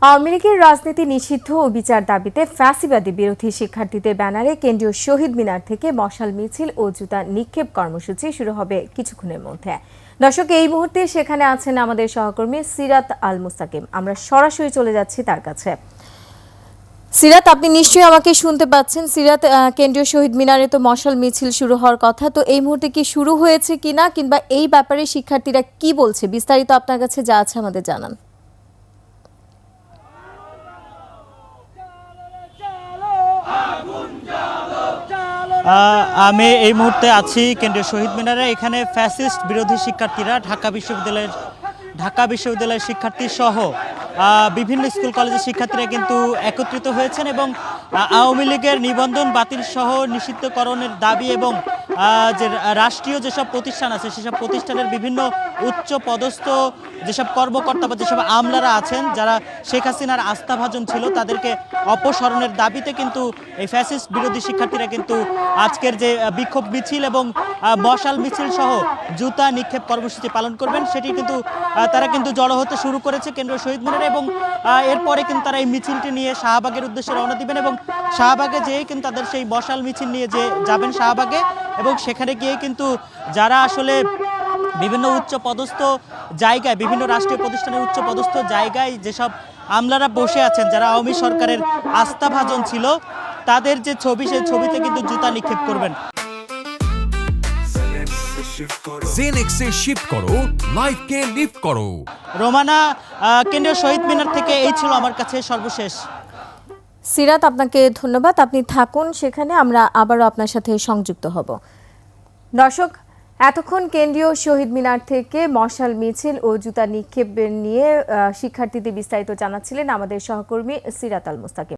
আওয়ামী লীগের রাজনীতি নিষিদ্ধ ও বিচার দাবিতে ফ্যাসিবাদী বিরোধী শিক্ষার্থীদের ব্যানারে কেন্দ্রীয় শহীদ মিনার থেকে মশাল মিছিল ও জুতা নিক্ষেপ কর্মসূচি শুরু হবে কিছুক্ষণের মধ্যে। দর্শক, এই মুহূর্তে সেখানে আছেন আমাদের সহকর্মী সিরাত আল মুস্তাকিম। আমরা সরাসরি চলে যাচ্ছি তার কাছে। সিরাত, আপনি নিশ্চয়ই আমাকে শুনতে পাচ্ছেন। সিরাত, কেন্দ্রীয় শহীদ মিনারে তো মশাল মিছিল শুরু হওয়ার কথা, তো এই মুহূর্তে কি শুরু হয়েছে কিনা, কিংবা এই ব্যাপারে শিক্ষার্থীরা কি বলছে, বিস্তারিত আপনার কাছে যা আছে আমাদের জানান। আমি এই মুহূর্তে আছি কেন্দ্রীয় শহীদ মিনারে। এখানে ফ্যাসিস্ট বিরোধী শিক্ষার্থীরা ঢাকা বিশ্ববিদ্যালয়ের শিক্ষার্থী সহ বিভিন্ন স্কুল কলেজের শিক্ষার্থীরা কিন্তু একত্রিত হয়েছেন এবং আওয়ামী লীগের নিবন্ধন বাতিল সহ নিষিদ্ধকরণের দাবি এবং যে রাষ্ট্রীয় যেসব প্রতিষ্ঠান আছে সেসব প্রতিষ্ঠানের বিভিন্ন উচ্চ পদস্থ যেসব কর্মকর্তা বা যেসব আমলারা আছেন যারা শেখ হাসিনার আস্থাভাজন ছিল তাদেরকে অপসারণের দাবিতে কিন্তু এই ফ্যাসিস্ট বিরোধী শিক্ষার্থীরা কিন্তু আজকের যে বিক্ষোভ মিছিল এবং মশাল মিছিল সহ জুতা নিক্ষেপ কর্মসূচি পালন করবেন সেটি কিন্তু তারা কিন্তু জড়ো হতে শুরু করেছে কেন্দ্রীয় শহীদ মিনারে এবং এরপরে কিন্তু তারা এই মিছিলটি নিয়ে শাহবাগের উদ্দেশ্যে রওনা দিবেন এবং শাহবাগে যেয়ে কিন্তু তাদের সেই মশাল মিছিল নিয়ে যাবেন শাহবাগে এবং সেখানে গিয়ে কিন্তু যারা আসলে বিভিন্ন উচ্চ পদস্থ জায়গায় বিভিন্ন রাষ্ট্রীয় প্রতিষ্ঠানের উচ্চ পদস্থ জায়গায় যেসব আমলারা বসে আছেন যারা আওয়ামী সরকারের আস্থাভাজন ছিল তাদের যে ছবি সেই ছবিতে কিন্তু জুতা নিক্ষেপ করবেন। জেনেক্সে শিফট করো, লাইফকে লিফট করো। রোমানা, কেন্দ্রীয় শহীদ মিনার থেকে এই ছিল আমার কাছে সর্বশেষ। সিরাত, আপনাকে ধন্যবাদ। আপনি থাকুন সেখানে, আমরা আবারও আপনার সাথে সংযুক্ত হব। দর্শক, এতক্ষণ কেন্দ্রীয় শহীদ মিনার থেকে মশাল মিছিল ও জুতা নিক্ষেপ নিয়ে শিক্ষার্থীদের বিস্তারিত জানাচ্ছিলেন আমাদের সহকর্মী সিরাত আল মুস্তাকিম।